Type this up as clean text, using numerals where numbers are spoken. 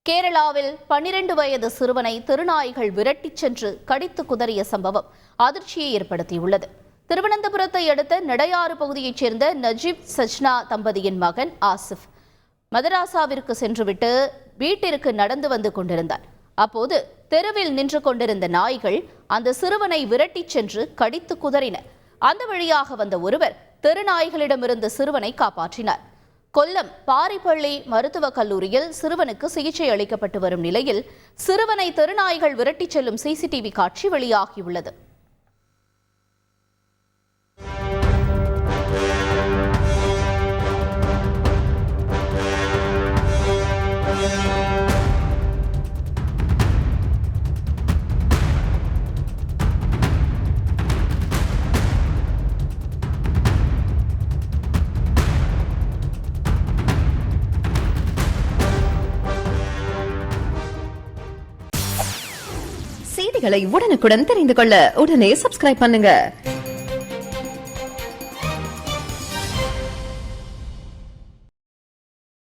கேரளாவில் 12 வயது சிறுவனை தெருநாய்கள் விரட்டிச் சென்று கடித்து குதறிய சம்பவம் அதிர்ச்சியை ஏற்படுத்தியுள்ளது. திருவனந்தபுரத்தை அடுத்த நடையாறு பகுதியைச் சேர்ந்த நஜீப் சஜ்னா தம்பதியின் மகன் ஆசிப் மதராசாவிற்கு சென்றுவிட்டு வீட்டிற்கு நடந்து வந்து கொண்டிருந்தார். அப்போது தெருவில் நின்று கொண்டிருந்த நாய்கள் அந்த சிறுவனை விரட்டிச் சென்று கடித்து குதறின. அந்த வழியாக வந்த ஒருவர் தெருநாய்களிடமிருந்து சிறுவனை காப்பாற்றினார். கொல்லம் பாரிப்பள்ளி மருத்துவக் கல்லூரியில் சிறுவனுக்கு சிகிச்சை அளிக்கப்பட்டு வரும் நிலையில் சிறுவனை தெருநாய்கள் விரட்டிச் செல்லும் சிசிடிவி காட்சி வெளியாகியுள்ளது. செய்திகளை உடனுக்குடன் தெரிந்து கொள்ள உடனே சப்ஸ்கிரைப் பண்ணுங்க.